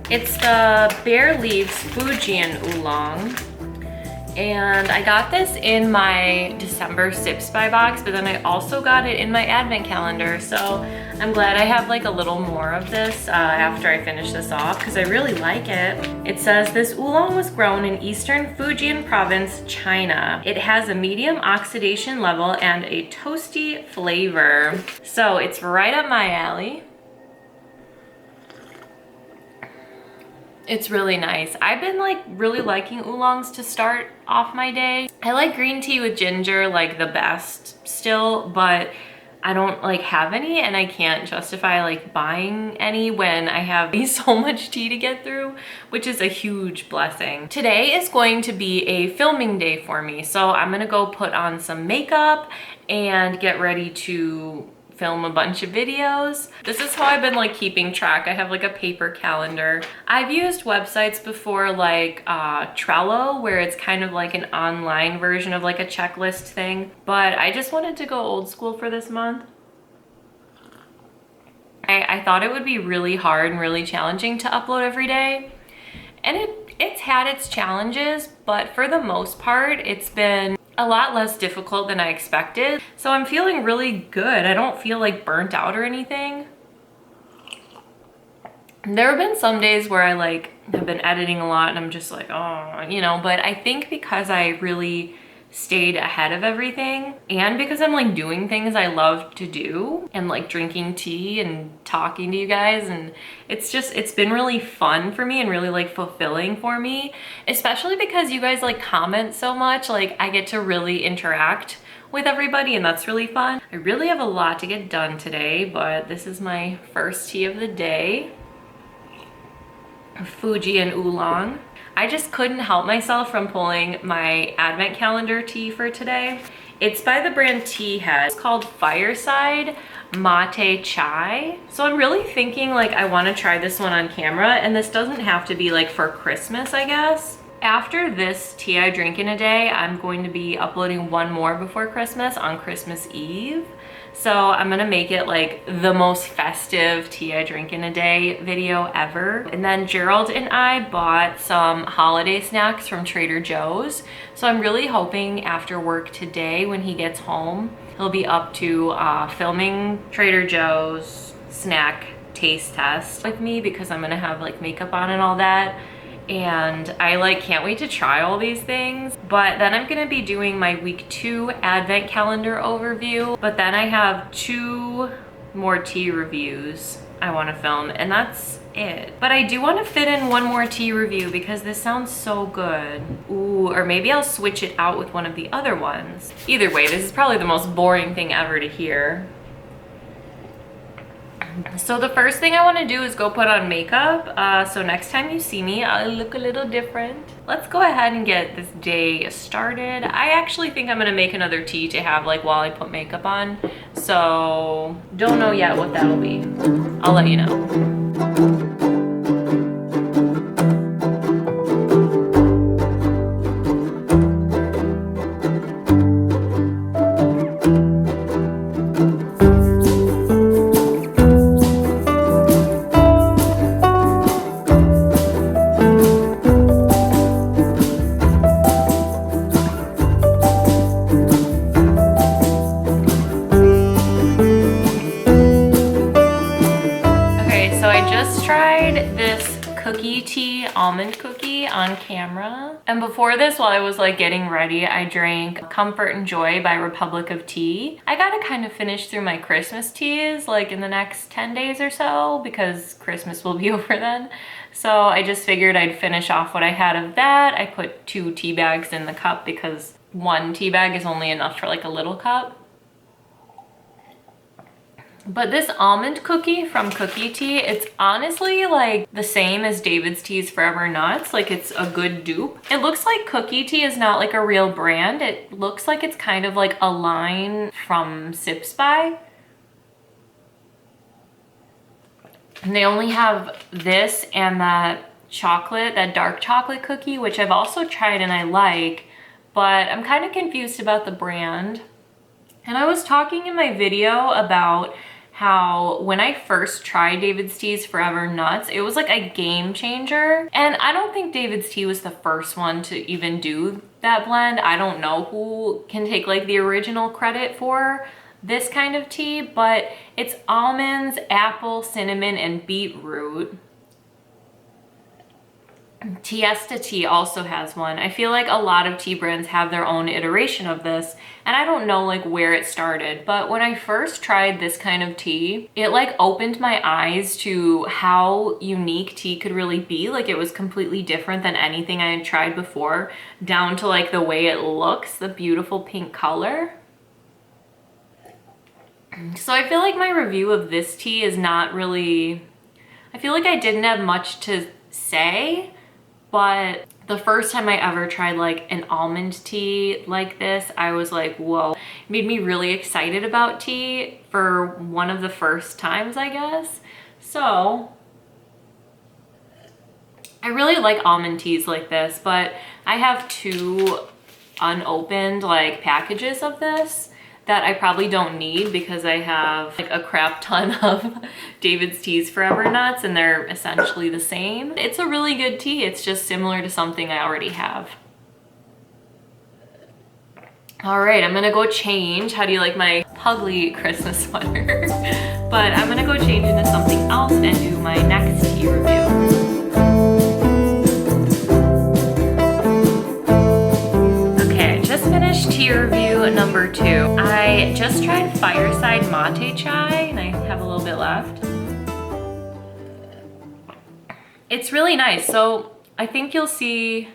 It's the Bare Leaves Fujian Oolong. And I got this in my December Sips By box, but then I also got it in my advent calendar. So I'm glad I have like a little more of this after I finish this off, because I really like it. It says this oolong was grown in eastern Fujian province, China. It has a medium oxidation level and a toasty flavor. So it's right up my alley. It's really nice. I've been like really liking oolongs to start off my day. I like green tea with ginger like the best still, but I don't like have any, and I can't justify like buying any when I have so much tea to get through, which is a huge blessing. Today is going to be a filming day for me, so I'm gonna go put on some makeup and get ready to film a bunch of videos. This is how I've been like keeping track. I have like a paper calendar. I've used websites before like Trello, where it's kind of like an online version of like a checklist thing, but I just wanted to go old school for this month. I thought it would be really hard and really challenging to upload every day, and it's had its challenges, but for the most part it's been a lot less difficult than I expected. So I'm feeling really good. I don't feel like burnt out or anything. There have been some days where I like have been editing a lot and I'm just like, oh, you know, but I think because I really stayed ahead of everything, and because I'm like doing things I love to do and like drinking tea and talking to you guys, and it's been really fun for me and really like fulfilling for me, especially because you guys like comment so much. Like I get to really interact with everybody, and that's really fun. I really have a lot to get done today, but this is my first tea of the day. Fujian Oolong. I just couldn't help myself from pulling my advent calendar tea for today. It's by the brand Tea Head. It's called Fireside Mate Chai. So I'm really thinking like I want to try this one on camera, and this doesn't have to be like for Christmas, I guess. After this tea I drink in a day, I'm going to be uploading one more before Christmas on Christmas Eve. So I'm gonna make it like the most festive tea I drink in a day video ever. And then Gerald and I bought some holiday snacks from Trader Joe's. So I'm really hoping after work today, when he gets home, he'll be up to filming Trader Joe's snack taste test with me because I'm gonna have like makeup on and all that. And I like can't wait to try all these things. But then I'm gonna be doing my week 2 advent calendar overview. But then I have 2 more tea reviews I want to film, and that's it. But I do want to fit in one more tea review because this sounds so good. Ooh, or maybe I'll switch it out with one of the other ones. Either way, this is probably the most boring thing ever to hear. So the first thing I want to do is go put on makeup. So next time you see me, I'll look a little different. Let's go ahead and get this day started. I actually think I'm gonna make another tea to have like while I put makeup on. So don't know yet what that'll be. I'll let you know. Almond cookie on camera. And before this, while I was like getting ready, I drank Comfort and Joy by Republic of Tea. I gotta kind of finish through my Christmas teas like in the next 10 days or so because Christmas will be over then. So I just figured I'd finish off what I had of that. I put 2 tea bags in the cup because 1 tea bag is only enough for like a little cup. But this almond cookie from Cookie Tea, it's honestly like the same as David's Tea's Forever Nuts. Like it's a good dupe. It looks like Cookie Tea is not like a real brand. It looks like it's kind of like a line from Sips By. And they only have this and that chocolate, that dark chocolate cookie, which I've also tried and I like, but I'm kind of confused about the brand. And I was talking in my video about how when I first tried David's Tea's Forever Nuts, it was like a game changer. And I don't think David's Tea was the first one to even do that blend. I don't know who can take like the original credit for this kind of tea, but it's almonds, apple, cinnamon, and beetroot. Tiesta Tea also has one. I feel like a lot of tea brands have their own iteration of this, and I don't know like where it started, but when I first tried this kind of tea, it like opened my eyes to how unique tea could really be. Like it was completely different than anything I had tried before, down to like the way it looks, the beautiful pink color. So I feel like my review of this tea is not really, I feel like I didn't have much to say. But the first time I ever tried like an almond tea like this, I was like, whoa. It made me really excited about tea for one of the first times, I guess. So I really like almond teas like this, but I have 2 unopened like packages of this that I probably don't need because I have like a crap ton of David's Tea's Forever Nuts and they're essentially the same. It's a really good tea. It's just similar to something I already have. All right, I'm gonna go change. How do you like my Pugly Christmas sweater? But I'm gonna go change into something else and do my next tea review. Finished tea review number 2. I just tried Fireside Mate Chai and I have a little bit left. It's really nice. So I think you'll see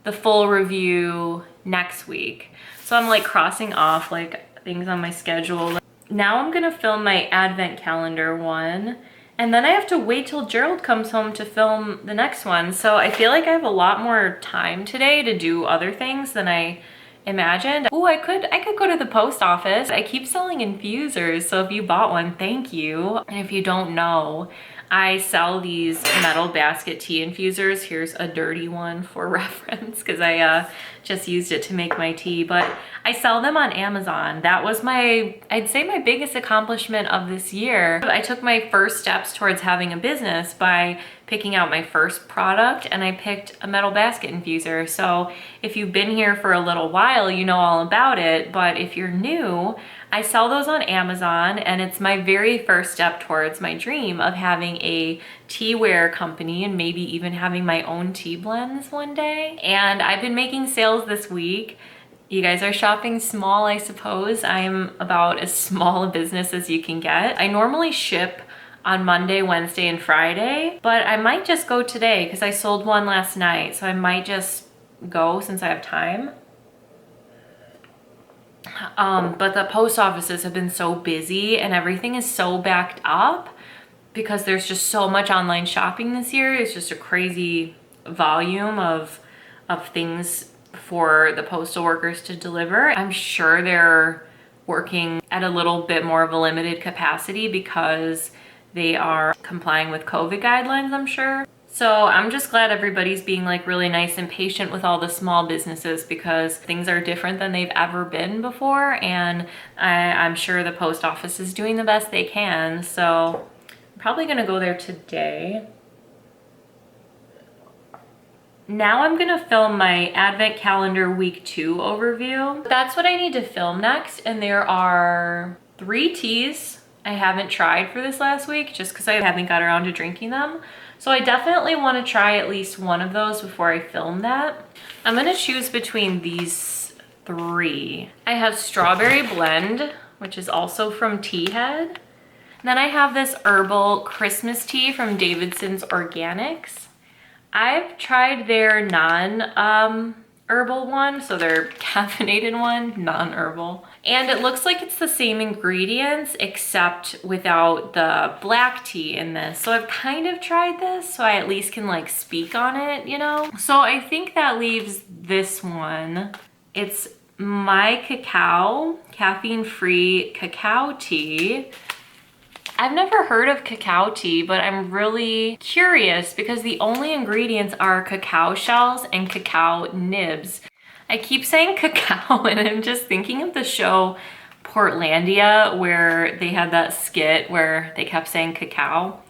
the full review next week. So I'm like crossing off like things on my schedule. Now I'm gonna film my advent calendar one. And then I have to wait till Gerald comes home to film the next one. So I feel like I have a lot more time today to do other things than I imagined. Oh, I could go to the post office. I keep selling infusers, so if you bought one, thank you. And if you don't know, I sell these metal basket tea infusers. Here's a dirty one for reference because I just used it to make my tea, but I sell them on Amazon. That was I'd say my biggest accomplishment of this year. I took my first steps towards having a business by picking out my first product, and I picked a metal basket infuser. So if you've been here for a little while, you know all about it, but if you're new, I sell those on Amazon, and it's my very first step towards my dream of having a teaware company and maybe even having my own tea blends one day. And I've been making sales this week. You guys are shopping small, I suppose. I'm about as small a business as you can get. I normally ship on Monday, Wednesday, and Friday, but I might just go today because I sold one last night, so I might just go since I have time. But the post offices have been so busy and everything is so backed up because there's just so much online shopping this year. It's just a crazy volume of things for the postal workers to deliver. I'm sure they're working at a little bit more of a limited capacity because they are complying with COVID guidelines, I'm sure. So I'm just glad everybody's being like really nice and patient with all the small businesses because things are different than they've ever been before. And I'm sure the post office is doing the best they can. So I'm probably gonna go there today. Now I'm gonna film my advent calendar week 2 overview. That's what I need to film next. And there are 3 teas I haven't tried for this last week just because I haven't got around to drinking them. So I definitely want to try at least one of those before I film that. I'm gonna choose between these 3. I have Strawberry Blend, which is also from Tea Head. Then I have this herbal Christmas tea from Davidson's Organics. I've tried their non-herbal one, so their caffeinated one, non-herbal. And it looks like it's the same ingredients except without the black tea in this. So I've kind of tried this, so I at least can like speak on it, you know? So I think that leaves this one. It's My Cacao, caffeine-free cacao tea. I've never heard of cacao tea, but I'm really curious because the only ingredients are cacao shells and cacao nibs. I keep saying cacao and I'm just thinking of the show Portlandia where they had that skit where they kept saying cacao.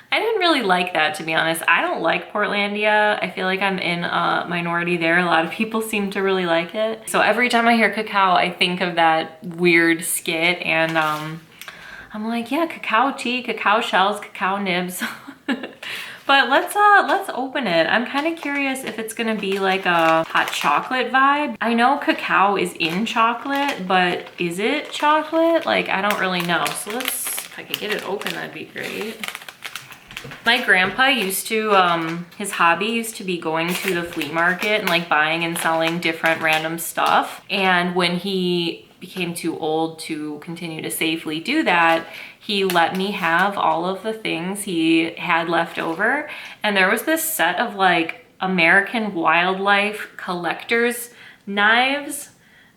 I didn't really like that, to be honest. I don't like Portlandia. I feel like I'm in a minority there. A lot of people seem to really like it. So every time I hear cacao, I think of that weird skit and I'm like, yeah, cacao tea, cacao shells, cacao nibs. But let's open it. I'm kind of curious if it's gonna be like a hot chocolate vibe. I know cacao is in chocolate, but is it chocolate? Like, I don't really know. So if I could get it open, that'd be great. My grandpa used to, his hobby used to be going to the flea market and like buying and selling different random stuff. And when he became too old to continue to safely do that, he let me have all of the things he had left over. And there was this set of like American wildlife collector's knives.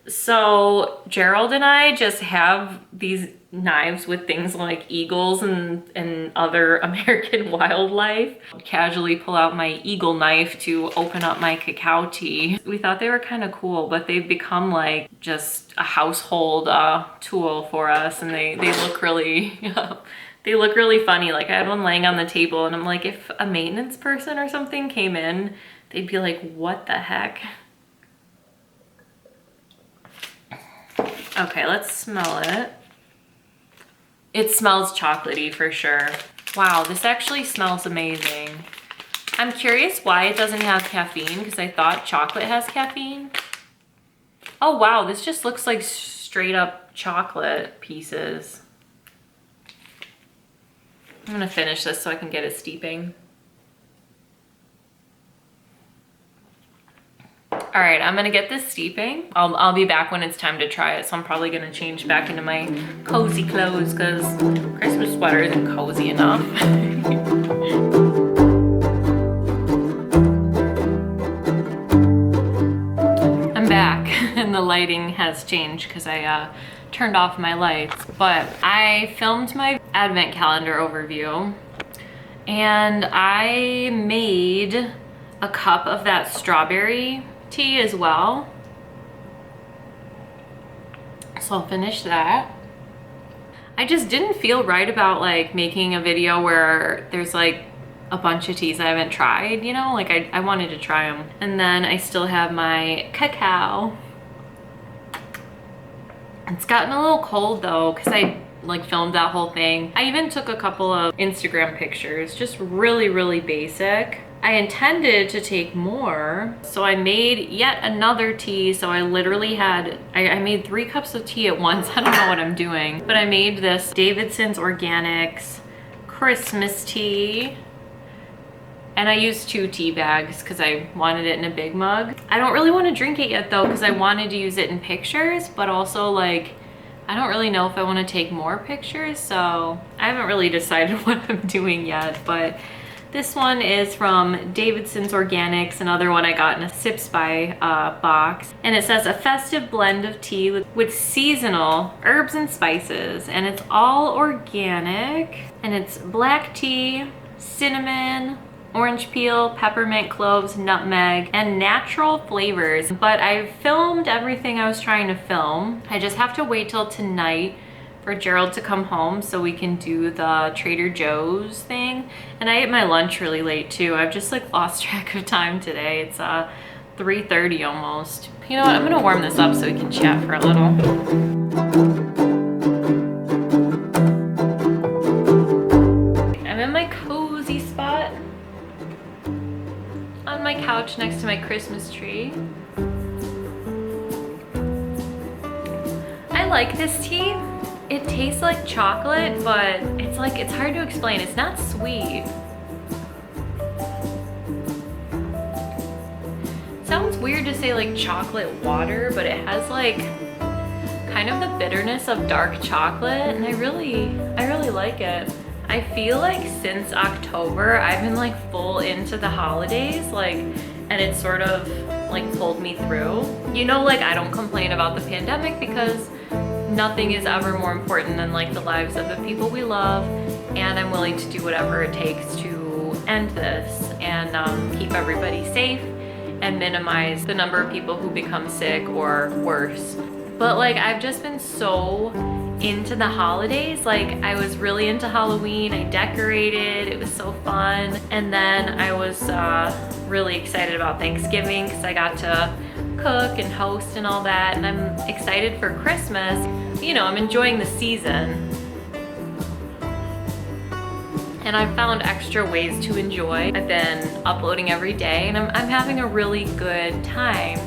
So Gerald and I just have these knives with things like eagles and other American wildlife. Casually pull out my eagle knife to open up my cacao tea. We thought they were kind of cool, but they've become like just a household tool for us, and they look really they look really funny. Like, I had one laying on the table and I'm like, if a maintenance person or something came in, they'd be like, what the heck? Okay, let's smell it. It smells chocolatey for sure. Wow, this actually smells amazing. I'm curious why it doesn't have caffeine because I thought chocolate has caffeine. Oh wow, this just looks like straight up chocolate pieces. I'm gonna finish this so I can get it steeping. All right, I'm gonna get this steeping. I'll be back when it's time to try it. So I'm probably gonna change back into my cozy clothes because Christmas sweater isn't cozy enough. I'm back and the lighting has changed because I turned off my lights. But I filmed my advent calendar overview and I made a cup of that strawberry tea as well. So I'll finish that. I just didn't feel right about like making a video where there's like a bunch of teas I haven't tried, you know? Like I wanted to try them. And then I still have my cacao. It's gotten a little cold though, because I like filmed that whole thing. I even took a couple of Instagram pictures, just really, really basic. I intended to take more, so I made yet another tea. So I literally had, I made 3 cups of tea at once. I don't know what I'm doing, but I made this Davidson's Organics Christmas tea. And I used 2 tea bags because I wanted it in a big mug. I don't really want to drink it yet though, because I wanted to use it in pictures, but also like, I don't really know if I want to take more pictures. So I haven't really decided what I'm doing yet, but this one is from Davidson's Organics, another one I got in a Sips By box. And it says a festive blend of tea with seasonal herbs and spices. And it's all organic. And it's black tea, cinnamon, orange peel, peppermint, cloves, nutmeg, and natural flavors. But I filmed everything I was trying to film. I just have to wait till tonight for Gerald to come home so we can do the Trader Joe's thing. And I ate my lunch really late too. I've just like lost track of time today. It's 3:30 almost. You know what, I'm gonna warm this up so we can chat for a little. I'm in my cozy spot on my couch next to my Christmas tree. I like this tea. It tastes like chocolate, but it's hard to explain. It's not sweet. It sounds weird to say like chocolate water, but it has like kind of the bitterness of dark chocolate, and I really like it. I feel like since October, I've been like full into the holidays, like, and it sort of like pulled me through. You know, like I don't complain about the pandemic because nothing is ever more important than like the lives of the people we love, and I'm willing to do whatever it takes to end this and keep everybody safe and minimize the number of people who become sick or worse. But like I've just been so into the holidays. Like I was really into Halloween. I decorated, it was so fun. And then I was really excited about Thanksgiving because I got to cook and host and all that, and I'm excited for Christmas. You know, I'm enjoying the season, and I've found extra ways to enjoy. I've been uploading every day, and I'm having a really good time.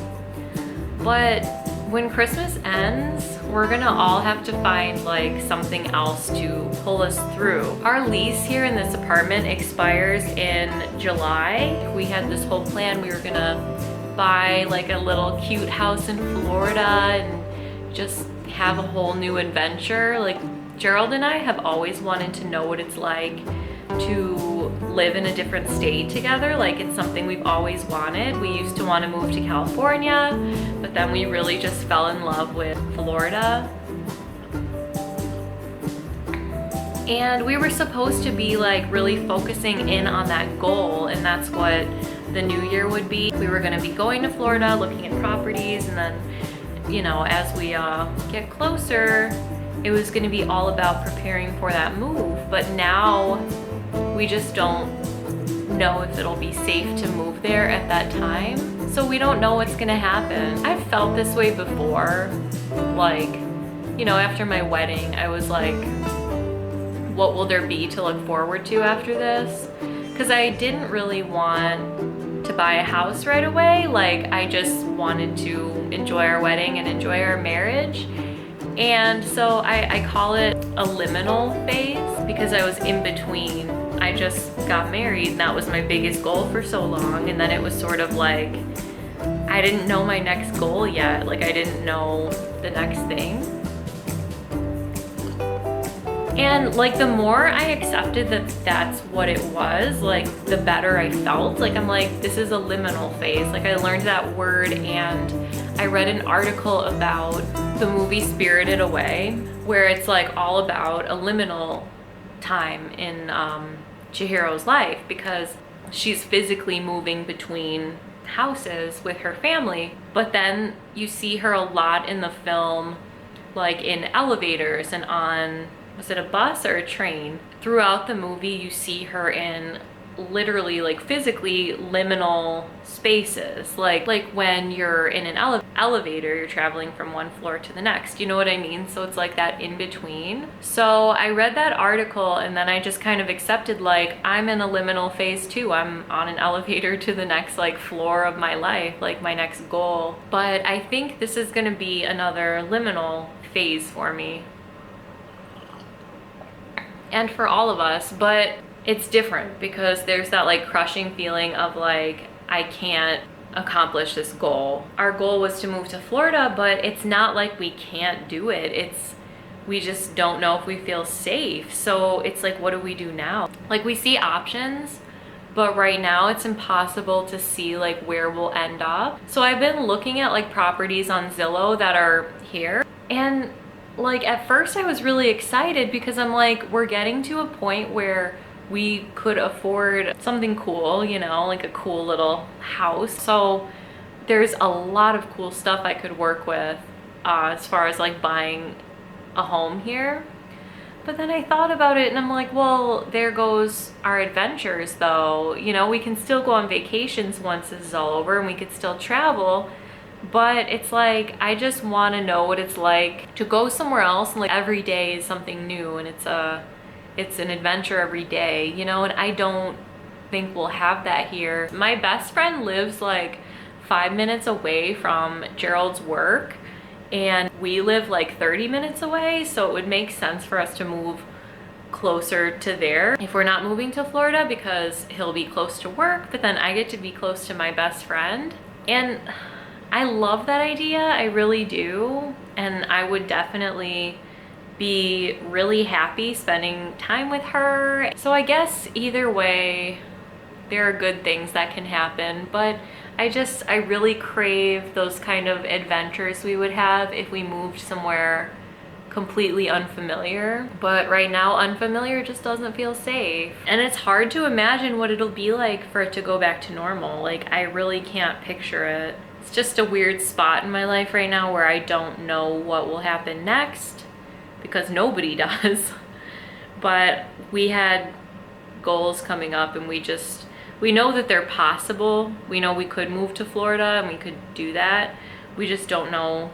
But when Christmas ends, we're gonna all have to find like something else to pull us through. Our lease here in this apartment expires in July. We had this whole plan. We were gonna buy like a little cute house in Florida and just have a whole new adventure. Like Gerald and I have always wanted to know what it's like to live in a different state together. Like it's something we've always wanted. We used to want to move to California, but then we really just fell in love with Florida. And we were supposed to be like really focusing in on that goal, and that's what the new year would be. We were gonna be going to Florida, looking at properties, and then, you know, as we get closer, it was gonna be all about preparing for that move. But now we just don't know if it'll be safe to move there at that time. So we don't know what's gonna happen. I've felt this way before. Like, you know, after my wedding, I was like, what will there be to look forward to after this? Because I didn't really want to buy a house right away. Like I just wanted to enjoy our wedding and enjoy our marriage. And so I call it a liminal phase because I was in between. I just got married and that was my biggest goal for so long. And then it was sort of like, I didn't know my next goal yet. Like I didn't know the next thing. And like the more I accepted that that's what it was, like the better I felt. Like I'm like, this is a liminal phase. Like I learned that word, and I read an article about the movie Spirited Away, where it's like all about a liminal time in Chihiro's life, because she's physically moving between houses with her family. But then you see her a lot in the film, like in elevators and on, was it a bus or a train? Throughout the movie, you see her in literally, like physically liminal spaces, like when you're in an elevator, you're traveling from one floor to the next, you know what I mean? So it's like that in between. So I read that article and then I just kind of accepted, like, I'm in a liminal phase too. I'm on an elevator to the next like floor of my life, like my next goal. But I think this is going to be another liminal phase for me and for all of us, but it's different because there's that like crushing feeling of like, I can't accomplish this goal. Our goal was to move to Florida, but it's not like we can't do it. We just don't know if we feel safe. So it's like, what do we do now? Like, we see options, but right now it's impossible to see like where we'll end up. So I've been looking at like properties on Zillow that are here, and like at first I was really excited because I'm like, we're getting to a point where we could afford something cool, you know, like a cool little house. So there's a lot of cool stuff I could work with as far as like buying a home here. But then I thought about it and I'm like, well, there goes our adventures though. You know, we can still go on vacations once this is all over and we could still travel. But it's like, I just want to know what it's like to go somewhere else, and like every day is something new, and it's an adventure every day, you know, and I don't think we'll have that here. My best friend lives like 5 minutes away from Gerald's work, and we live like 30 minutes away, so it would make sense for us to move closer to there if we're not moving to Florida, because he'll be close to work, but then I get to be close to my best friend. And I love that idea, I really do, and I would definitely be really happy spending time with her. So I guess either way, there are good things that can happen, but I really crave those kind of adventures we would have if we moved somewhere completely unfamiliar. But right now, unfamiliar just doesn't feel safe. And it's hard to imagine what it'll be like for it to go back to normal. Like, I really can't picture it. It's just a weird spot in my life right now where I don't know what will happen next, because nobody does. But we had goals coming up, and we know that they're possible. We know we could move to Florida and we could do that. We just don't know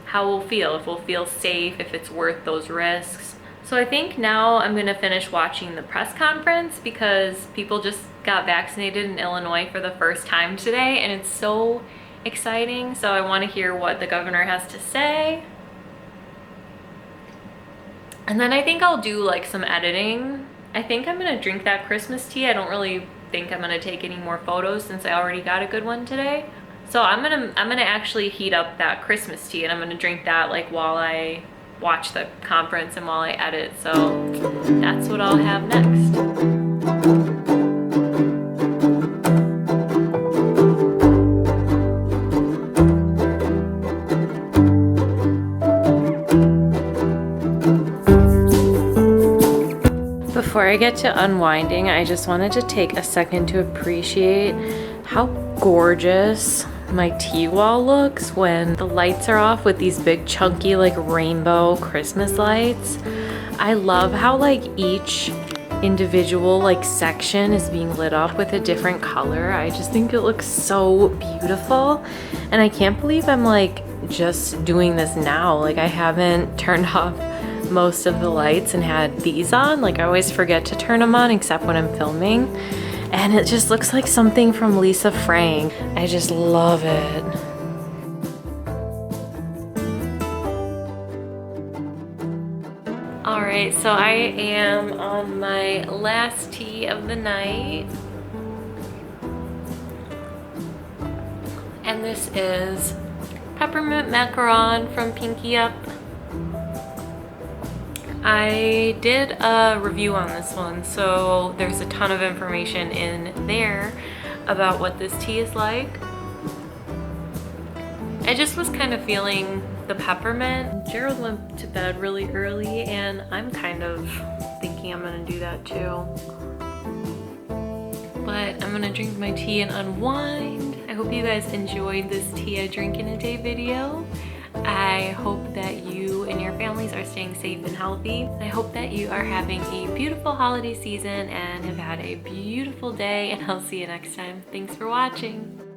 how we'll feel, if we'll feel safe, if it's worth those risks. So I think now I'm gonna finish watching the press conference, because people just got vaccinated in Illinois for the first time today, and it's so exciting. So I want to hear what the governor has to say. And then I think I'll do like some editing. I think I'm gonna drink that Christmas tea. I don't really think I'm gonna take any more photos since I already got a good one today. So I'm gonna actually heat up that Christmas tea, and I'm gonna drink that like while I watch the conference and while I edit. So that's what I'll have next. Before I get to unwinding, I just wanted to take a second to appreciate how gorgeous my tea wall looks when the lights are off with these big chunky like rainbow Christmas lights. I love how like each individual like section is being lit up with a different color. I just think it looks so beautiful, and I can't believe I'm like just doing this now. Like, I haven't turned off most of the lights and had these on. Like, I always forget to turn them on except when I'm filming, and it just looks like something from Lisa Frank. I just love it. All right, so I am on my last tea of the night, and this is peppermint macaron from Pinky Up. I did a review on this one, so there's a ton of information in there about what this tea is like. I just was kind of feeling the peppermint. Gerald went to bed really early, and I'm kind of thinking I'm gonna do that too. But I'm gonna drink my tea and unwind. I hope you guys enjoyed this tea I drink in a day video. I hope that you and your families are staying safe and healthy. I hope that you are having a beautiful holiday season and have had a beautiful day, and I'll see you next time. Thanks for watching.